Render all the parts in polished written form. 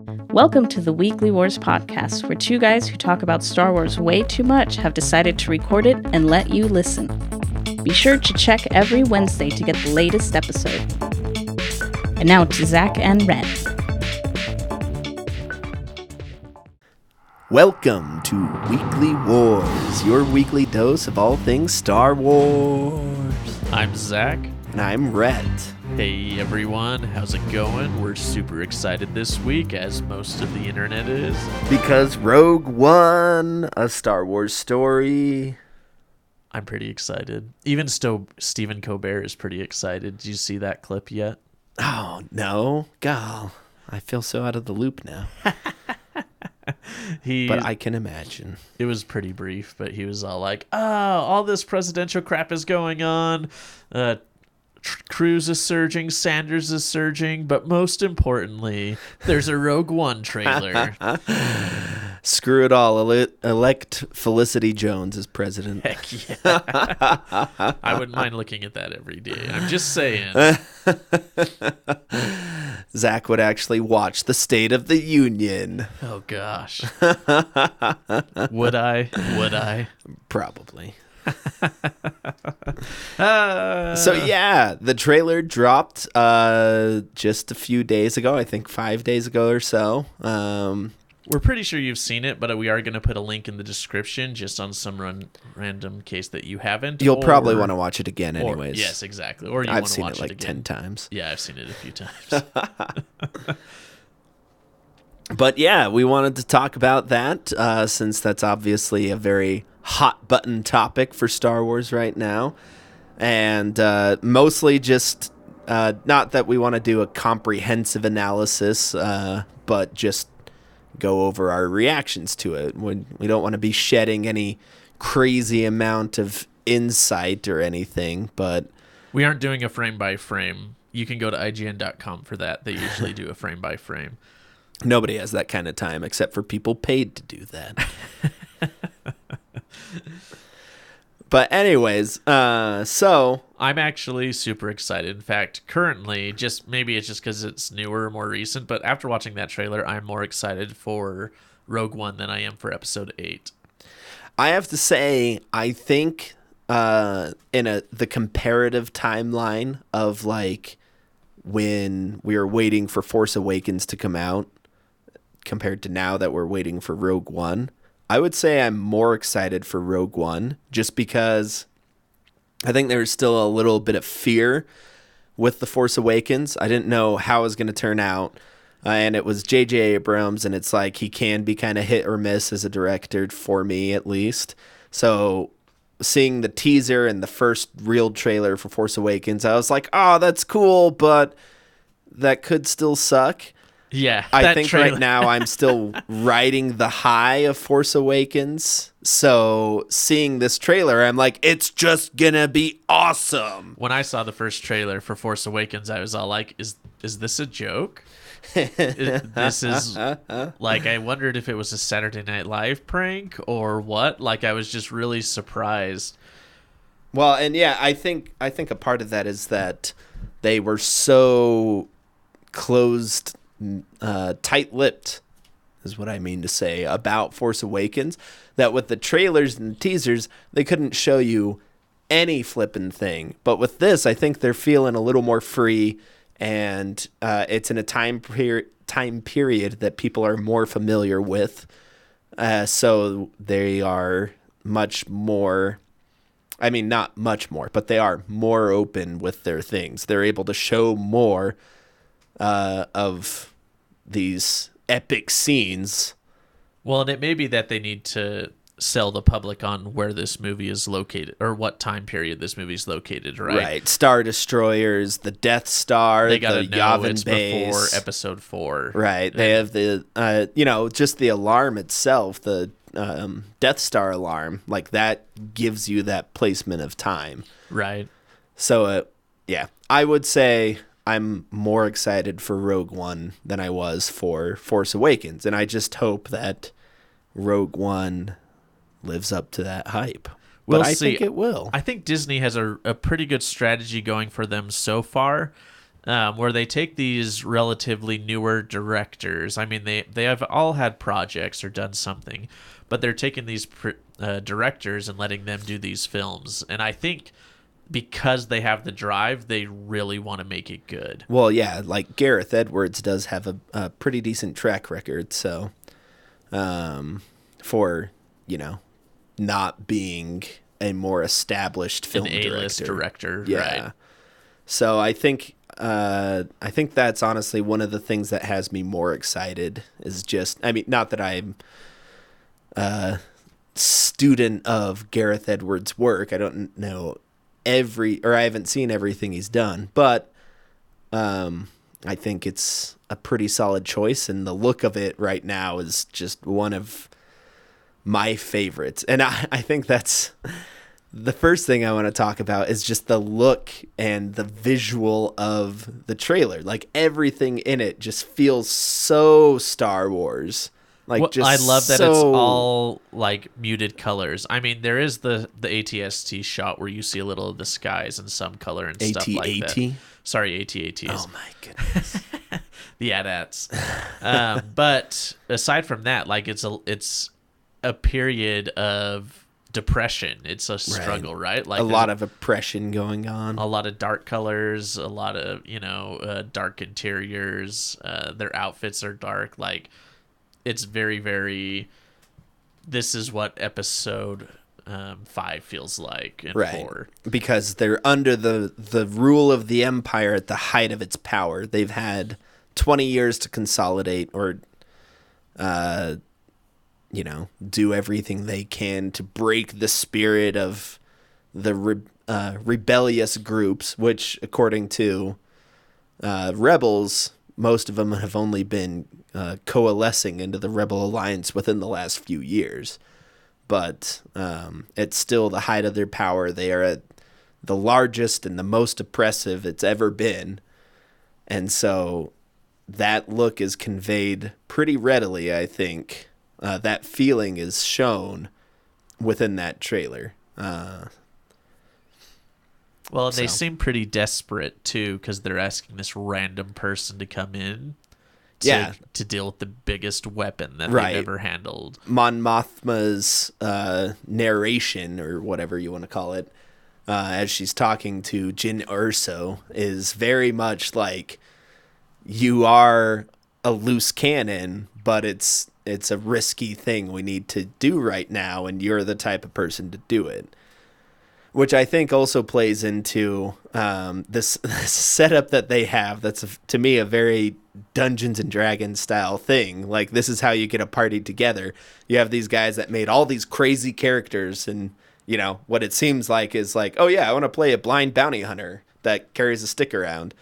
Welcome to the Weekly Wars podcast, where two guys who talk about Star Wars way too much have decided to record it and let you listen. Be sure to check every Wednesday to get the latest episode. And now to Zach and Rhett. Welcome to Weekly Wars, your weekly dose of all things Star Wars. I'm Zach. And I'm Rhett. Hey everyone, how's it going? We're super excited this week, as most of the internet is. Because Rogue One, a Star Wars story. I'm pretty excited. Even Stephen Colbert is pretty excited. Did you see that clip yet? Oh, no. God, I feel so out of the loop now. But I can imagine. It was pretty brief, but he was all like, all this presidential crap is going on. Cruz is surging, Sanders is surging, but most importantly, there's a Rogue One trailer. Screw it all. Elect Felicity Jones as president. Heck yeah. I wouldn't mind looking at that every day. I'm just saying. Zach would actually watch the State of the Union. Oh, gosh. Would I? Probably. So yeah, the trailer dropped just a few days ago. I think 5 days ago or so. We're pretty sure you've seen it, but we are going to put a link in the description just on some random case that you haven't. You'll probably want to watch it again anyways. Yes, exactly. Or I've seen it like 10 times. Yeah, I've seen it a few times. But yeah, we wanted to talk about that since that's obviously a very hot button topic for Star Wars right now. And mostly just not that we want to do a comprehensive analysis, but just go over our reactions to it. We don't want to be shedding any crazy amount of insight or anything, but we aren't doing a frame by frame. You can go to IGN.com for that. They usually do a frame by frame. Nobody has that kind of time except for people paid to do that. But anyways, so I'm actually super excited. In fact, currently, maybe it's just because it's newer, more recent, but after watching that trailer, I'm more excited for Rogue One than I am for Episode 8. I have to say, I think in the comparative timeline of like when we were waiting for Force Awakens to come out compared to now that we're waiting for Rogue One, I would say I'm more excited for Rogue One just because I think there's still a little bit of fear with The Force Awakens. I didn't know how it was going to turn out. And it was J.J. Abrams, and it's like he can be kind of hit or miss as a director, for me at least. So seeing the teaser and the first real trailer for Force Awakens, I was like, oh, that's cool, but that could still suck. Yeah, I think trailer. Right now I'm still riding the high of Force Awakens. So seeing this trailer, I'm like, it's just gonna be awesome. When I saw the first trailer for Force Awakens, I was all like, is this a joke? This is like, I wondered if it was a Saturday Night Live prank or what. Like, I was just really surprised. Well, and yeah, I think a part of that is that they were so closed, tight-lipped is what I mean to say about Force Awakens, that with the trailers and the teasers, they couldn't show you any flippin' thing. But with this, I think they're feeling a little more free, and it's in a time period that people are more familiar with. So they are much more, I mean, not much more, but they are more open with their things. They're able to show more of these epic scenes. Well, and it may be that they need to sell the public on where this movie is located or what time period this movie is located, right? Right. Star Destroyers, the Death Star, they gotta the know Yavin it's base. Before Episode 4. Right. They have the, just the alarm itself, the Death Star alarm, like that gives you that placement of time. Right. So, yeah, I would say I'm more excited for Rogue One than I was for Force Awakens. And I just hope that Rogue One lives up to that hype. We'll I see. think it will. I think Disney has a pretty good strategy going for them so far. where they take these relatively newer directors. I mean, they have all had projects or done something, but they're taking these directors and letting them do these films. And I think because they have the drive, they really want to make it good. Well, yeah, like Gareth Edwards does have a pretty decent track record. So, for, not being a more established film A-list director. Yeah. Right. So I think that's honestly one of the things that has me more excited is just, I mean, not that I'm a student of Gareth Edwards' work. I don't know I haven't seen everything he's done, but I think it's a pretty solid choice, and the look of it right now is just one of my favorites. And I think that's the first thing I want to talk about is just the look and the visual of the trailer. Like everything in it just feels so Star Wars. Like, well, just I love that it's all like muted colors. I mean, there is the ATST shot where you see a little of the skies in some color and stuff like that. Sorry, AT-ATs. Oh my goodness. The AT-ATs. But aside from that, like it's a period of depression. It's a struggle, right? Like a lot of oppression going on. A lot of dark colors, a lot of, dark interiors. Their outfits are dark. Like, it's very, very, this is what episode 5 feels like and 4. Because they're under the rule of the Empire at the height of its power. They've had 20 years to consolidate or do everything they can to break the spirit of the rebellious groups, which, according to rebels, most of them have only been coalescing into the Rebel Alliance within the last few years. But it's still the height of their power. They are at the largest and the most oppressive it's ever been. And so that look is conveyed pretty readily, I think. That feeling is shown within that trailer. Well, they seem pretty desperate, too, because they're asking this random person to come in to deal with the biggest weapon that they've ever handled. Mon Mothma's narration, or whatever you want to call it, as she's talking to Jyn Erso, is very much like, you are a loose cannon, but it's a risky thing we need to do right now, and you're the type of person to do it. Which I think also plays into this setup that they have. That's, to me, a very Dungeons and Dragons style thing. Like, this is how you get a party together. You have these guys that made all these crazy characters, and, what it seems like is like, oh yeah, I want to play a blind bounty hunter that carries a stick around.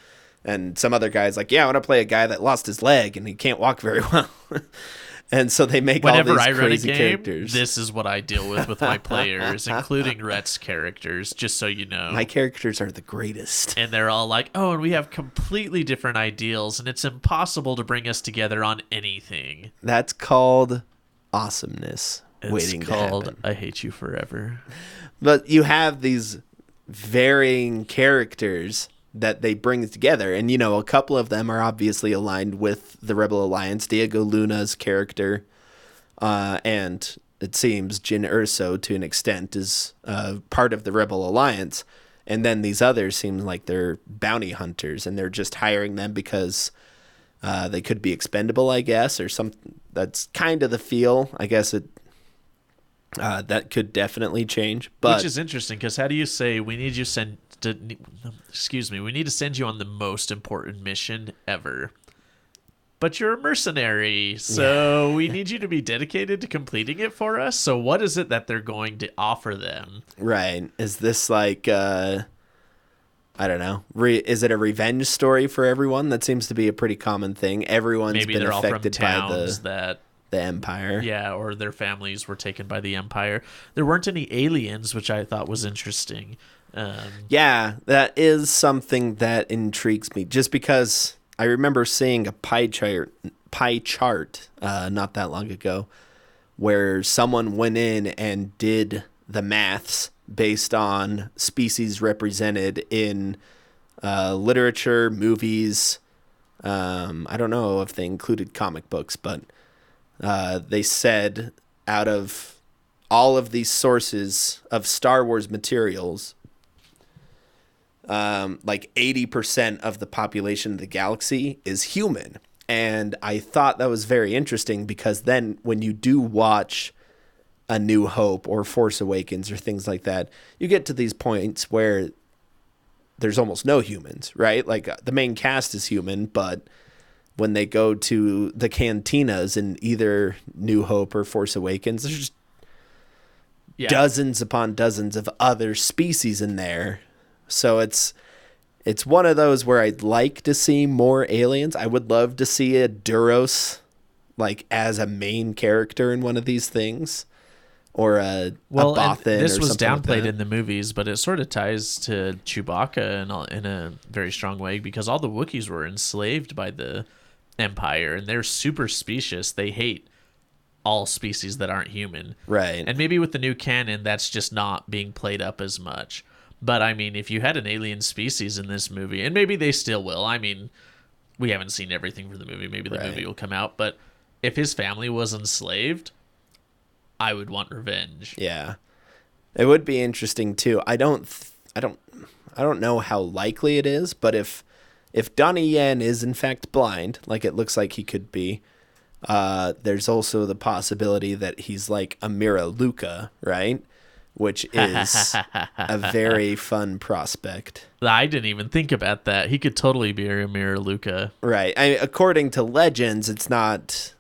And some other guy's like, yeah, I want to play a guy that lost his leg and he can't walk very well. And so they make Whenever all these I run crazy a game, characters. This is what I deal with my players, including Rhett's characters, just so you know. My characters are the greatest. And they're all like, oh, and we have completely different ideals, and it's impossible to bring us together on anything. That's called awesomeness. It's called I Hate You Forever. But you have these varying characters that they bring together. And, a couple of them are obviously aligned with the Rebel Alliance. Diego Luna's character, and it seems Jyn Erso, to an extent, is part of the Rebel Alliance. And then these others seem like they're bounty hunters, and they're just hiring them because they could be expendable, I guess, or something. That's kind of the feel. I guess that could definitely change. But which is interesting, because how do you say, we need to send you on the most important mission ever, but you're a mercenary, so we need you to be dedicated to completing it for us? So what is it that they're going to offer them? Right. Is this like I don't know, is it a revenge story for everyone? That seems to be a pretty common thing. Everyone's been affected by the Empire. Yeah, or their families were taken by the Empire. There weren't any aliens, which I thought was interesting. Yeah, that is something that intrigues me, just because I remember seeing a pie chart not that long ago where someone went in and did the maths based on species represented in literature, movies. I don't know if they included comic books, but they said out of all of these sources of Star Wars materials, like 80% of the population of the galaxy is human. And I thought that was very interesting because then when you do watch A New Hope or Force Awakens or things like that, you get to these points where there's almost no humans, right? Like the main cast is human, but when they go to the cantinas in either New Hope or Force Awakens, there's just dozens upon dozens of other species in there. So it's one of those where I'd like to see more aliens. I would love to see a Duros like as a main character in one of these things, or a Bothan. This or was something downplayed like in the movies, but it sort of ties to Chewbacca in a very strong way because all the Wookiees were enslaved by the Empire, and they're super specious. They hate all species that aren't human. Right. And maybe with the new canon, that's just not being played up as much. But, I mean, if you had an alien species in this movie, and maybe they still will. I mean, we haven't seen everything for the movie. Maybe the movie will come out. But if his family was enslaved, I would want revenge. Yeah. It would be interesting, too. I don't know how likely it is, but if Donnie Yen is, in fact, blind, like it looks like he could be, there's also the possibility that he's like a Mira Luca, right? Which is a very fun prospect. I didn't even think about that. He could totally be a Mira Luca. Right. According to legends, it's not.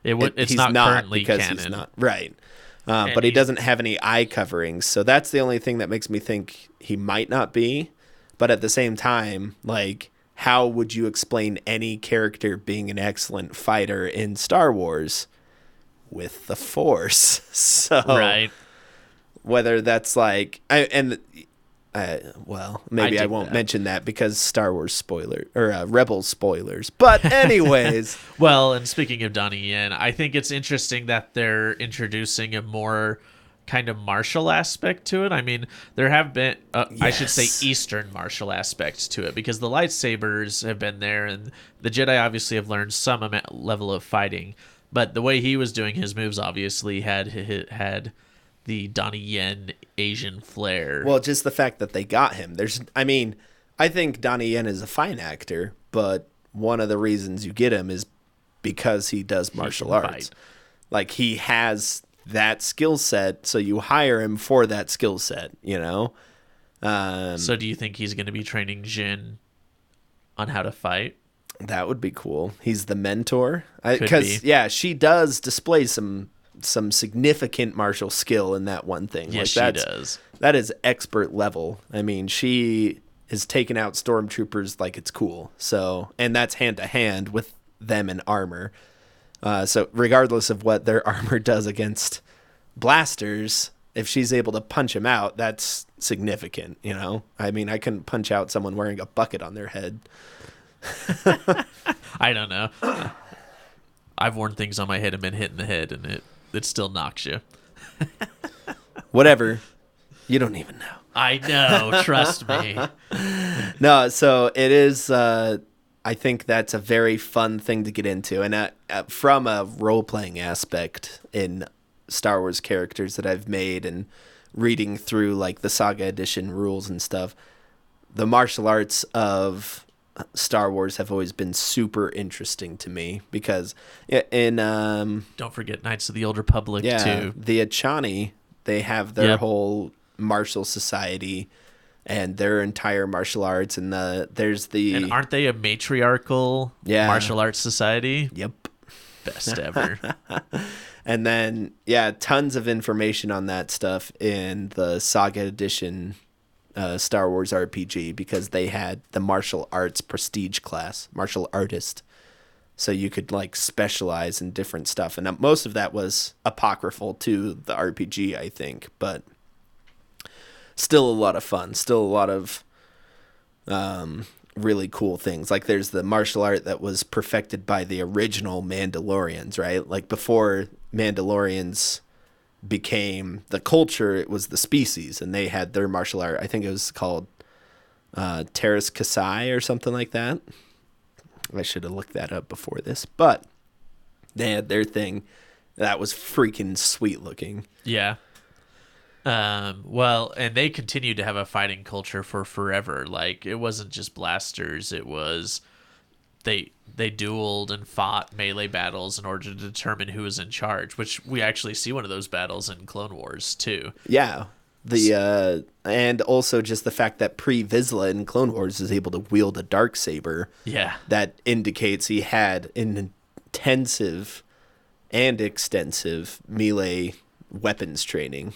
It's not currently canon. He's not. Right. But he doesn't have any eye coverings, so that's the only thing that makes me think he might not be. But at the same time, like, how would you explain any character being an excellent fighter in Star Wars with the Force? So right. Whether that's like, maybe I won't mention that because Star Wars spoiler or Rebels spoilers. But anyways, well, and speaking of Donnie Yen, I think it's interesting that they're introducing a more kind of martial aspect to it. I mean, there have been, I should say, Eastern martial aspects to it because the lightsabers have been there, and the Jedi obviously have learned some level of fighting. But the way he was doing his moves obviously had the Donnie Yen Asian flair. Well, just the fact that they got him. I think Donnie Yen is a fine actor, but one of the reasons you get him is because he does martial arts. Fight. Like, he has that skill set, so you hire him for that skill set, you know? So do you think he's going to be training Jin on how to fight? That would be cool. He's the mentor. Could Because, be. she does display some significant martial skill in that one thing. Yes, like, she does. That is expert level. I mean, she is taking out stormtroopers like it's cool. So, and that's hand to hand with them in armor. So regardless of what their armor does against blasters, if she's able to punch him out, that's significant, you know? I mean, I couldn't punch out someone wearing a bucket on their head. I don't know. I've worn things on my head and been hit in the head, and it still knocks you. Whatever. You don't even know. I know. Trust me. No, so it is. I think that's a very fun thing to get into, and from a role-playing aspect in Star Wars characters that I've made and reading through like the Saga Edition rules and stuff, the martial arts of Star Wars have always been super interesting to me because in don't forget Knights of the Old Republic too. The Achani, they have their whole martial society and their entire martial arts, and and aren't they a matriarchal martial arts society? Yep. Best ever. And then tons of information on that stuff in the Saga Edition Star Wars RPG because they had the martial arts prestige class, martial artist. So you could like specialize in different stuff. And most of that was apocryphal to the RPG, I think, but still a lot of fun, still a lot of really cool things. Like there's the martial art that was perfected by the original Mandalorians, right? Like before Mandalorians became the culture, it was the species, and they had their martial art. I think it was called Terrace Kasai or something like that. I should have looked that up before this, but they had their thing that was freaking sweet looking. Yeah. Well, and they continued to have a fighting culture for forever. Like, it wasn't just blasters. It was they dueled and fought melee battles in order to determine who was in charge, which we actually see one of those battles in Clone Wars too. Yeah. And also just the fact that Pre-Vizsla in Clone Wars is able to wield a darksaber. Yeah. That indicates he had an intensive and extensive melee weapons training.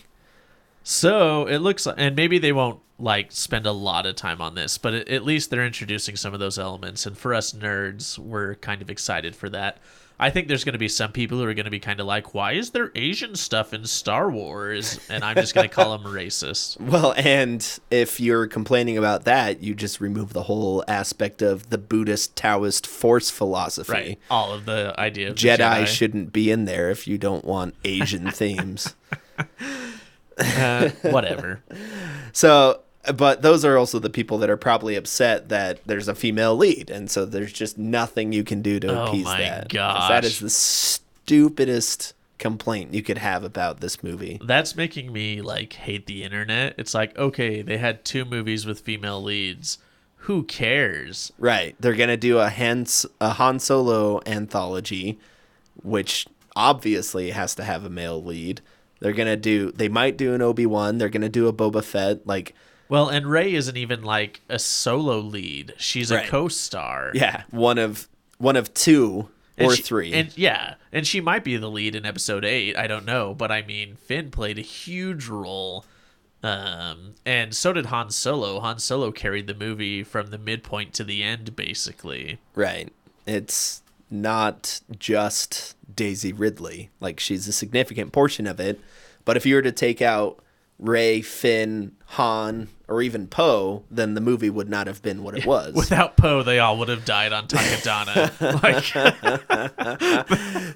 So it looks like, and maybe they won't like spend a lot of time on this, but at least they're introducing some of those elements. And for us nerds, we're kind of excited for that. I think there's going to be some people who are going to be kind of like, why is there Asian stuff in Star Wars? And I'm just going to call them racist. Well, and if you're complaining about that, you just remove the whole aspect of the Buddhist Taoist force philosophy. Right. All of the idea of Jedi shouldn't be in there if you don't want Asian themes. Whatever. So, but those are also the people that are probably upset that there's a female lead, and so there's just nothing you can do to appease that. Gosh. That is the stupidest complaint you could have about this movie. That's making me like hate the internet. It's like, okay, they had 2 movies with female leads. Who cares? Right. They're gonna do a Han Solo anthology, which obviously has to have a male lead. They might do an Obi-Wan. They're gonna do a Boba Fett. Like, well, and Rey isn't even like a solo lead. She's a co-star. Yeah, one of 2 or 3. And she might be the lead in episode 8. I don't know, but I mean, Finn played a huge role, and so did Han Solo. Han Solo carried the movie from the midpoint to the end, basically. Right. It's not just Daisy Ridley. Like, she's a significant portion of it, but if you were to take out Rey, Finn, Han, or even Poe, then the movie would not have been what it was. Without Poe, they all would have died on Takodana.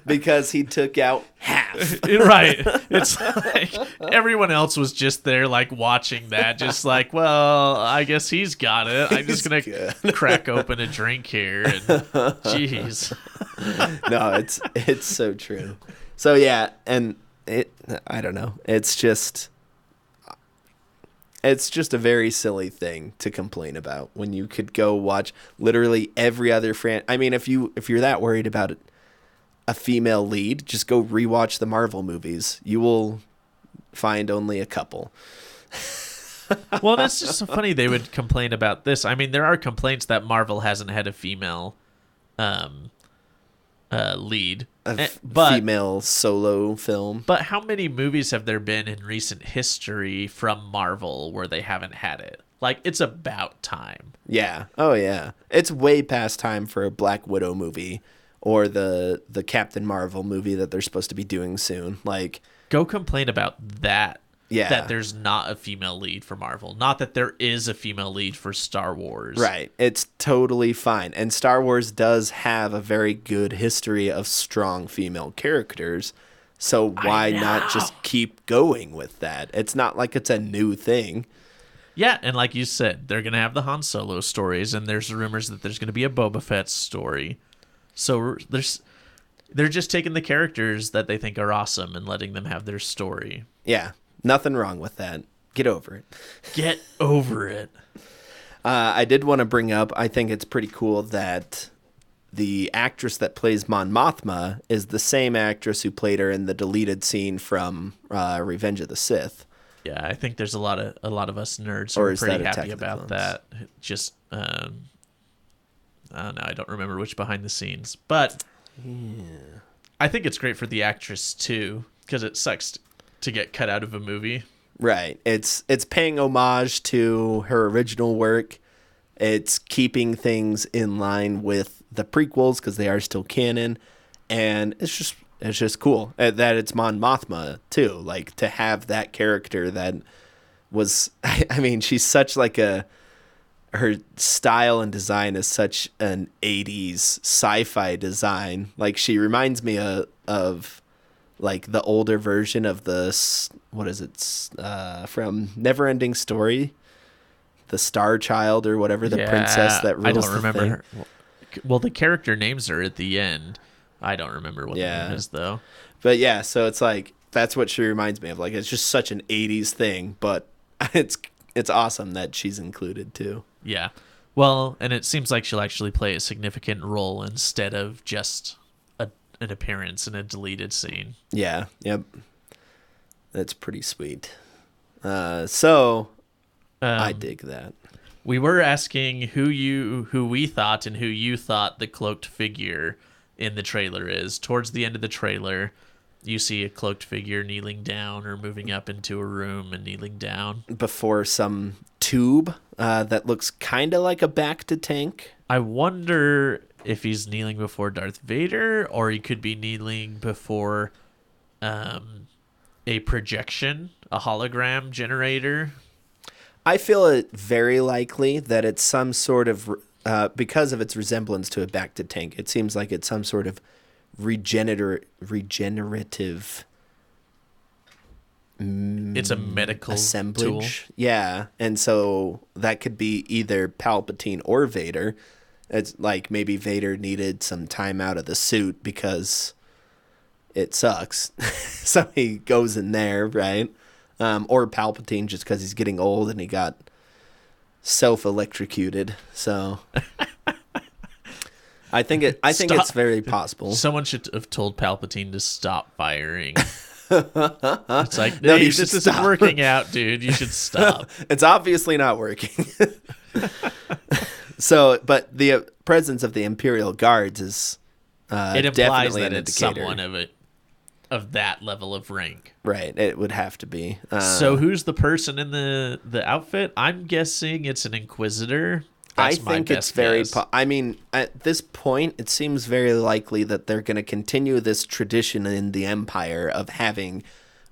Because he took out half. Right. It's like everyone else was just there, like, watching that, just like, well, I guess he's got it. I'm just going to crack open a drink here. And jeez. No, it's so true. So, yeah, and I don't know. It's just a very silly thing to complain about when you could go watch literally every other I mean, if you're that worried about a female lead, just go rewatch the Marvel movies. You will find only a couple. Well, that's just so funny they would complain about this. I mean, there are complaints that Marvel hasn't had a female lead. Female solo film. But how many movies have there been in recent history from Marvel where they haven't had it? Like, it's about time. Yeah. Oh, yeah. It's way past time for a Black Widow movie or the Captain Marvel movie that they're supposed to be doing soon. Like, go complain about that. Yeah. That there's not a female lead for Marvel. Not that there is a female lead for Star Wars. Right. It's totally fine. And Star Wars does have a very good history of strong female characters. So why not just keep going with that? It's not like it's a new thing. Yeah, and like you said, they're going to have the Han Solo stories, and there's rumors that there's going to be a Boba Fett story. So they're just taking the characters that they think are awesome and letting them have their story. Yeah. Nothing wrong with that. Get over it. Get over it. I did want to bring up, I think it's pretty cool that the actress that plays Mon Mothma is the same actress who played her in the deleted scene from Revenge of the Sith. Yeah, I think there's a lot of us nerds who are pretty happy about that. Just, I don't know, I don't remember which behind the scenes. But yeah. I think it's great for the actress, too, because it sucks to get cut out of a movie. Right. It's paying homage to her original work. It's keeping things in line with the prequels because they are still canon, and it's just cool that it's Mon Mothma too. Like, to have that character that was, I mean, she's such like her style and design is such an 80s sci-fi design. Like, she reminds me of like the older version of the, what is it, from Neverending Story, the Star Child or whatever, the princess that rules I don't remember thing. her. Well, the character names her at the end. I don't remember what the name is, though. But yeah, so it's like, that's what she reminds me of. Like, it's just such an 80s thing, but it's awesome that she's included too. Yeah. Well, and it seems like she'll actually play a significant role instead of just an appearance in a deleted scene. Yeah. Yep. That's pretty sweet. So I dig that. We were asking who we thought and who you thought the cloaked figure in the trailer is. Towards the end of the trailer, you see a cloaked figure kneeling down or moving up into a room and kneeling down Before some tube that looks kind of like a back-to-tank. I wonder if he's kneeling before Darth Vader, or he could be kneeling before a projection, a hologram generator. I feel it very likely that it's some sort of, because of its resemblance to a back-to-tank, it seems like it's some sort of regenerative It's a medical assemblage tool. Yeah, and so that could be either Palpatine or Vader. It's like maybe Vader needed some time out of the suit because it sucks, so he goes in there, right? Or Palpatine just because he's getting old and he got self-electrocuted. So I think it's very possible. Someone should have told Palpatine to stop firing. It's like, No, hey, you should this isn't stop. working out, dude. You should stop. It's obviously not working. So, but the presence of the Imperial Guards is It implies definitely that an it's indicator. someone of that level of rank. Right, it would have to be. So who's the person in the outfit? I'm guessing it's an Inquisitor. That's I my think it's best very. guess. I mean, at this point, it seems very likely that they're going to continue this tradition in the Empire of having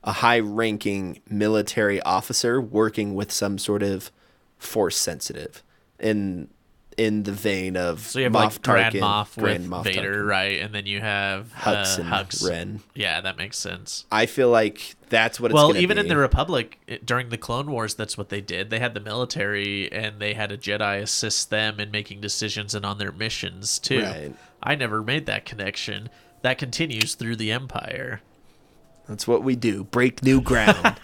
a high-ranking military officer working with some sort of Force sensitive in the vein of So you have Moff like Grand Tarkin, Moff Grand with Moff Vader, Tarkin. right? And then you have Hux and Hux. Ren. Yeah, that makes sense. I feel like that's what it's Well, going to be. even in the Republic, during the Clone Wars, that's what they did. They had the military, and they had a Jedi assist them in making decisions and on their missions, too. Right. I never made that connection. That continues through the Empire. That's what we do. Break new ground.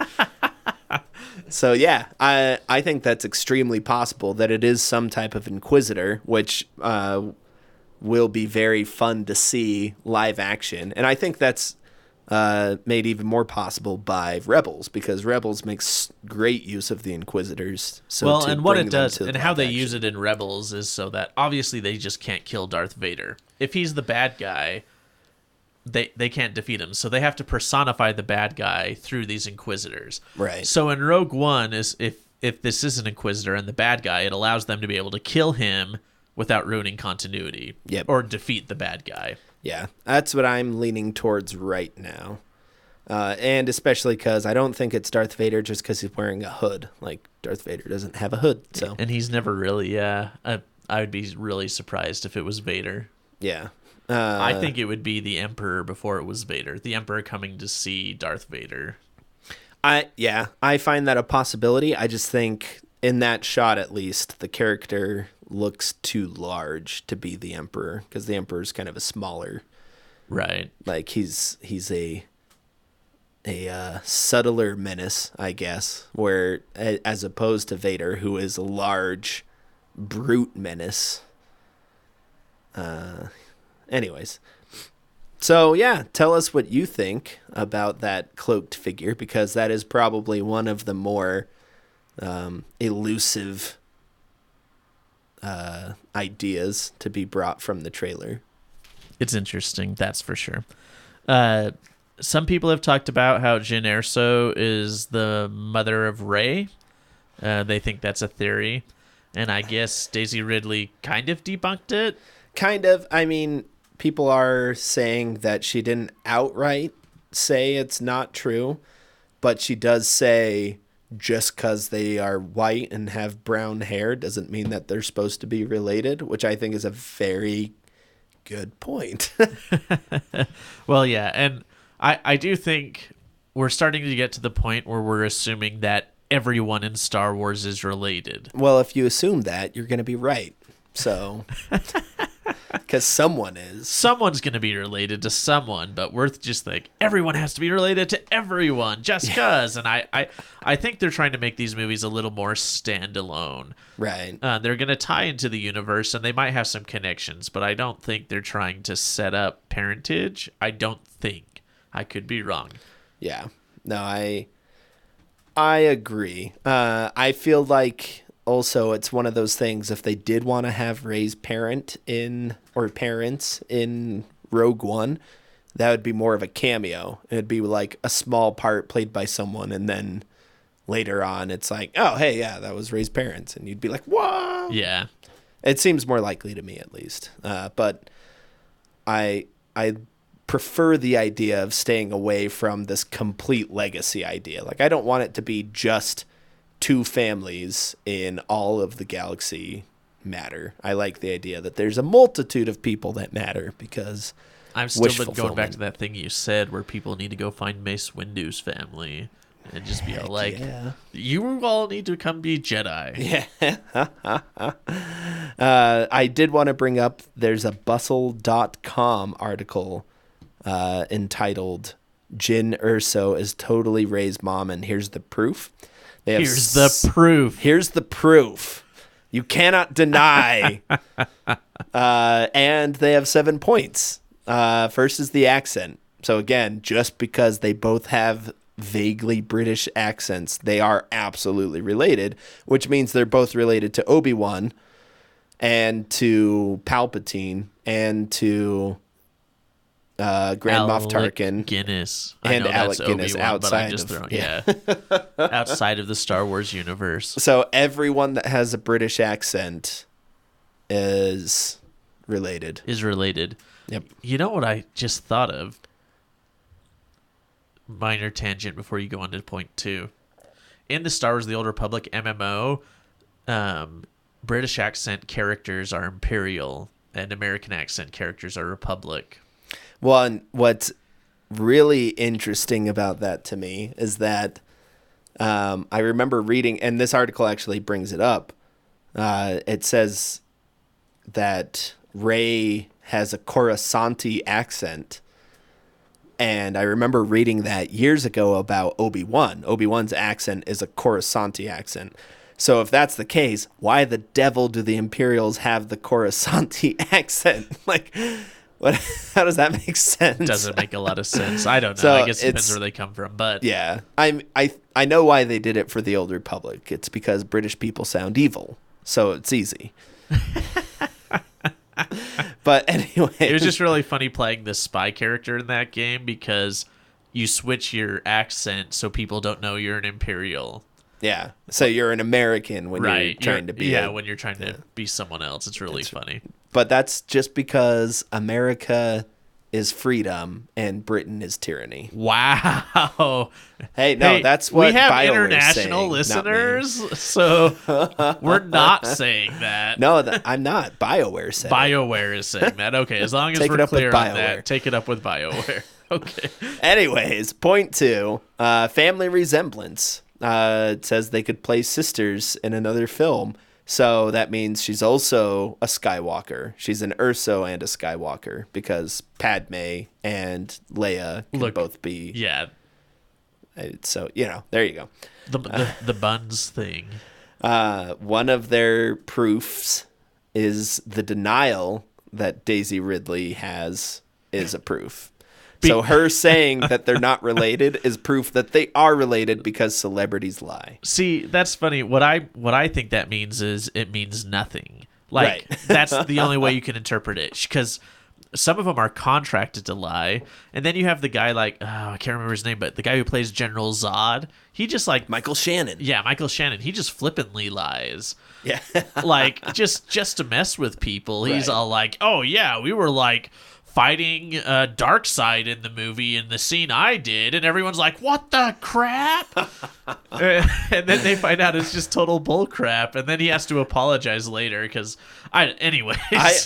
So yeah, I think that's extremely possible that it is some type of Inquisitor, which will be very fun to see live action. And I think that's made even more possible by Rebels, because Rebels makes great use of the Inquisitors. So Well, to and what bring it them does, to and how live they action. use it in Rebels is so that obviously they just can't kill Darth Vader. If he's the bad guy, they can't defeat him, so they have to personify the bad guy through these Inquisitors. Right. So in Rogue One, is if this is an Inquisitor and the bad guy, it allows them to be able to kill him without ruining continuity. Yep. Or defeat the bad guy. Yeah, that's what I'm leaning towards right now. And especially because I don't think it's Darth Vader just because he's wearing a hood. Like, Darth Vader doesn't have a hood, so. And he's never really, I would be really surprised if it was Vader. Yeah. I think it would be the Emperor before it was Vader. The Emperor coming to see Darth Vader. I find that a possibility. I just think in that shot, at least, the character looks too large to be the Emperor, because the Emperor's kind of a smaller. Right. Like, he's a subtler menace, I guess, where as opposed to Vader, who is a large brute menace. Anyways, so yeah, tell us what you think about that cloaked figure, because that is probably one of the more elusive ideas to be brought from the trailer. It's interesting, that's for sure. Some people have talked about how Jyn Erso is the mother of Rey. They think that's a theory. And I guess Daisy Ridley kind of debunked it. Kind of. I mean, people are saying that she didn't outright say it's not true, but she does say just because they are white and have brown hair doesn't mean that they're supposed to be related, which I think is a very good point. Well, yeah, and I do think we're starting to get to the point where we're assuming that everyone in Star Wars is related. Well, if you assume that, you're going to be right. So, because someone is. Someone's going to be related to someone, but we're just like, everyone has to be related to everyone just because. And I think they're trying to make these movies a little more standalone. Right. They're going to tie into the universe, and they might have some connections, but I don't think they're trying to set up parentage. I don't think. I could be wrong. Yeah. No, I agree. I feel like also it's one of those things, if they did want to have Rey's parents in Rogue One, that would be more of a cameo. It'd be like a small part played by someone, and then later on it's like, oh, hey, yeah, that was Rey's parents. And you'd be like, whoa. Yeah. It seems more likely to me, at least. But I prefer the idea of staying away from this complete legacy idea. Like, I don't want it to be just two families in all of the galaxy matter. I like the idea that there's a multitude of people that matter, because I'm still going back to that thing you said where people need to go find Mace Windu's family and just be all like, you all need to come be Jedi. Yeah. I did want to bring up, there's a bustle.com article entitled Jyn Erso is totally Rey's mom, and here's the proof. Here's the proof. Here's the proof. You cannot deny. And they have 7 points. First is the accent. So again, just because they both have vaguely British accents, they are absolutely related, which means they're both related to Obi-Wan and to Palpatine and to Grand Moff Tarkin, Guinness, and Alec Guinness outside outside of the Star Wars universe. So everyone that has a British accent is related. Yep. You know what I just thought of? Minor tangent before you go on to point 2. In the Star Wars: The Old Republic MMO, British accent characters are Imperial and American accent characters are Republic. Well, and what's really interesting about that to me is that I remember reading, and this article actually brings it up. It says that Rey has a Coruscanti accent. And I remember reading that years ago about Obi-Wan. Obi-Wan's accent is a Coruscanti accent. So if that's the case, why the devil do the Imperials have the Coruscanti accent? Like, what? How does that make sense? Doesn't make a lot of sense. I don't know. So I guess it depends where they come from. But yeah, I know why they did it for the Old Republic. It's because British people sound evil, so it's easy. But anyway, it was just really funny playing this spy character in that game because you switch your accent so people don't know you're an Imperial. Yeah, so you're an American when you're trying to be. When you're trying to be someone else. It's really funny. But that's just because America is freedom and Britain is tyranny. Wow. Hey, no, that's what we have BioWare's international saying, listeners, so we're not saying that. No, I'm not. BioWare said BioWare is saying that. Okay, as long as we're clear on that, take it up with BioWare. Okay. Anyways, point 2, family resemblance. It says they could play sisters in another film. So that means she's also a Skywalker. She's an Erso and a Skywalker because Padme and Leia can both be. Yeah. So, there you go. The buns thing. One of their proofs is the denial that Daisy Ridley has is a proof. So her saying that they're not related is proof that they are related because celebrities lie. See, that's funny. What I think that means is it means nothing. Like, that's the only way you can interpret it. Because some of them are contracted to lie. And then you have the guy I can't remember his name, but the guy who plays General Zod. He just Michael Shannon. Yeah, Michael Shannon. He just flippantly lies. Yeah. just to mess with people. He's all like, oh, yeah, we were fighting Darkseid in the movie in the scene I did, and everyone's like, what the crap? And then they find out it's just total bull crap, and then he has to apologize later because anyways.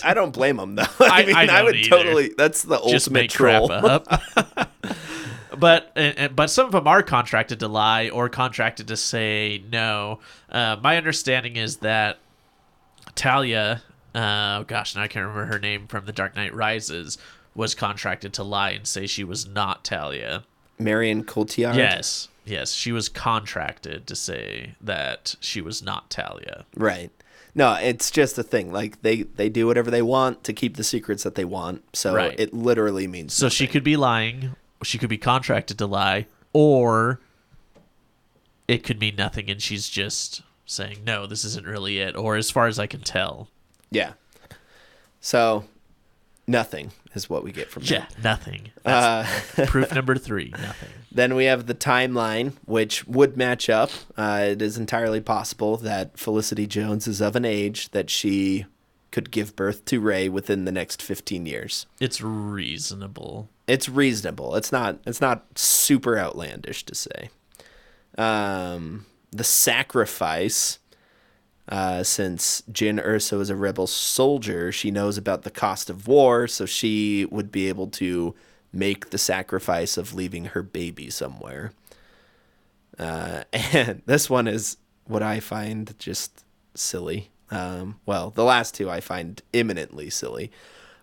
I don't blame him though. I would either. Totally, that's the just ultimate make troll. Crap up. but some of them are contracted to lie or contracted to say no. My understanding is that Talia, gosh, now I can't remember her name from The Dark Knight Rises, was contracted to lie and say she was not Talia. Marion Cotillard? Yes, she was contracted to say that she was not Talia. Right. No, it's just a thing. Like, they do whatever they want to keep the secrets that they want. So Right. it literally means So nothing. she could be lying, she could be contracted to lie, or it could mean nothing and she's just saying, no, this isn't really it, or as far as I can tell. Yeah. So nothing is what we get from Yeah, that. nothing. That's proof number 3, nothing. Then we have the timeline, which would match up. It is entirely possible that Felicity Jones is of an age that she could give birth to Ray within the next 15 years. It's reasonable. It's reasonable. It's not super outlandish to say. The sacrifice, since Jyn Erso is a rebel soldier, she knows about the cost of war, so she would be able to make the sacrifice of leaving her baby somewhere. And this one is what I find just silly. Well, the last two I find imminently silly.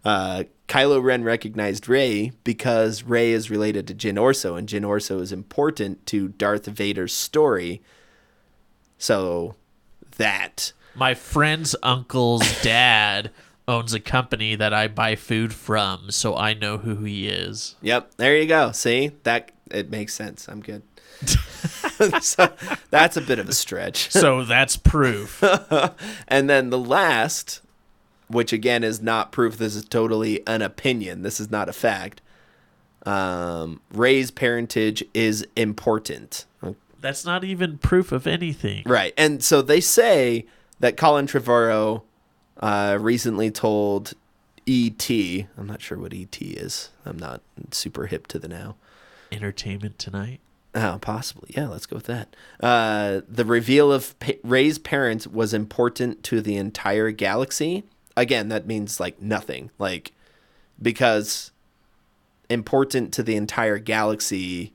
Kylo Ren recognized Rey because Rey is related to Jyn Erso, and Jyn Erso is important to Darth Vader's story. So that... My friend's uncle's dad owns a company that I buy food from, so I know who he is. Yep, there you go. See? That it makes sense. I'm good. So that's a bit of a stretch. So that's proof. And then the last, which again is not proof, this is totally an opinion, this is not a fact. Rey's parentage is important. That's not even proof of anything. Right. And so they say that Colin Trevorrow recently told E.T. I'm not sure what E.T. is. I'm not super hip to the now. Entertainment Tonight? Oh, possibly. Yeah, let's go with that. The reveal of Rey's parents was important to the entire galaxy. Again, that means like nothing. Like, because important to the entire galaxy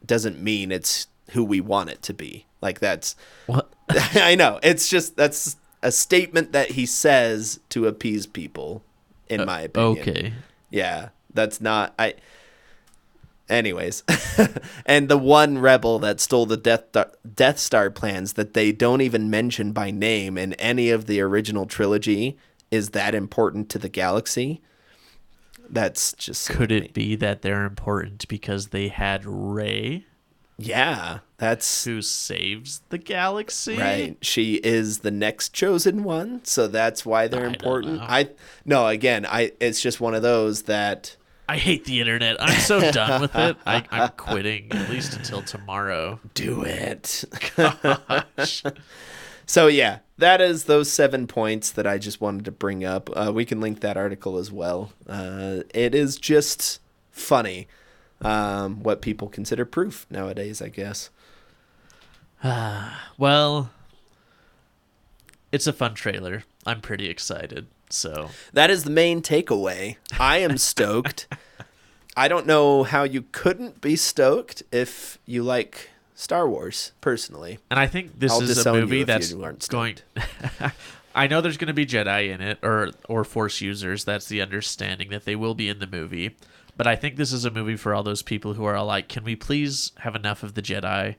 doesn't mean it's who we want it to be. Like, that's What? I know. It's just that's a statement that he says to appease people, in my opinion. Okay. Yeah, that's not anyways. And the one rebel that stole the Death Star plans that they don't even mention by name in any of the original trilogy is that important to the galaxy. That's just Could it be that they're important because they had Rey, Yeah, that's who saves the galaxy? right. She is the next chosen one, so that's why they're I don't important. know. It's just one of those that I hate the internet. I'm so done with it. I'm quitting, at least until tomorrow. do it. Gosh. So yeah, that is those 7 points that I just wanted to bring up. We can link that article as well. It is just funny what people consider proof nowadays, I guess. Well, it's a fun trailer. I'm pretty excited. So That is the main takeaway. I am stoked. I don't know how you couldn't be stoked if you like Star Wars, personally. And I think this I'll is a disown you movie if that's you aren't going. stoked. I know there's going to be Jedi in it, or Force users. That's the understanding that they will be in the movie. But I think this is a movie for all those people who are all like, "Can we please have enough of the Jedi?"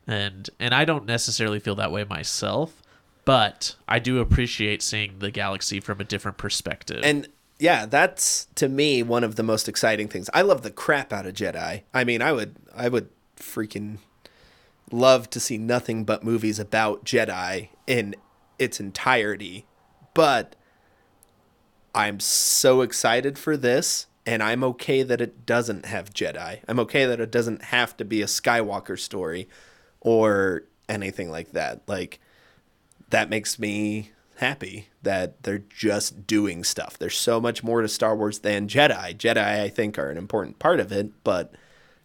And I don't necessarily feel that way myself, but I do appreciate seeing the galaxy from a different perspective. And yeah, that's to me one of the most exciting things. I love the crap out of Jedi. I mean, I would freaking love to see nothing but movies about Jedi in its entirety. But I'm so excited for this, and I'm okay that it doesn't have Jedi. I'm okay that it doesn't have to be a Skywalker story or anything like that. Like, that makes me happy that they're just doing stuff. There's so much more to Star Wars than Jedi. Jedi, I think, are an important part of it, but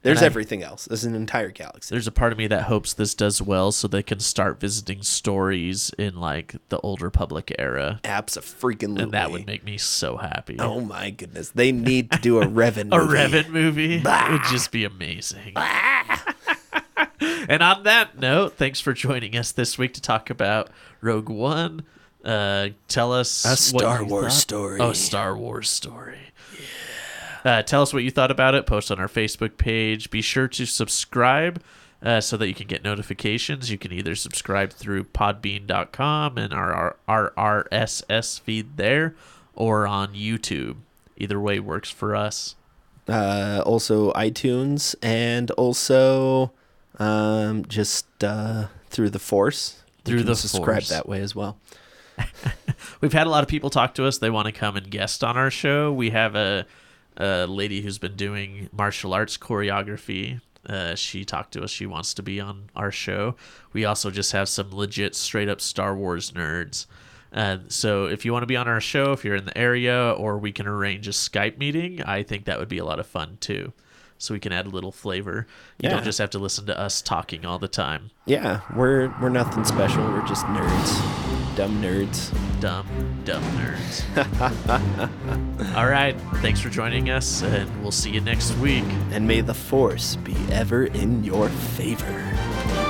There's everything else. There's an entire galaxy. There's a part of me that hopes this does well so they can start visiting stories in like the Old Republic era. Abso-freaking-lutely. And that would make me so happy. Oh my goodness. They need to do a Revan movie. A Revan movie would just be amazing. And on that note, thanks for joining us this week to talk about Rogue One. Tell us a Star Wars story. Oh, Star Wars story. Tell us what you thought about it. Post on our Facebook page. Be sure to subscribe so that you can get notifications. You can either subscribe through podbean.com and our RSS feed there, or on YouTube. Either way works for us. Also iTunes, and also just through the Force. Through the subscribe Force. that way as well. We've had a lot of people talk to us. They want to come and guest on our show. We have a lady who's been doing martial arts choreography. She talked to us. She wants to be on our show. We also just have some legit straight up Star Wars nerds. So if you want to be on our show, if you're in the area, or we can arrange a Skype meeting, I think that would be a lot of fun too. So we can add a little flavor. You don't just have to listen to us talking all the time. Yeah, we're nothing special. We're just nerds. Dumb nerds. Dumb nerds. All right. Thanks for joining us, and we'll see you next week. And may the Force be ever in your favor.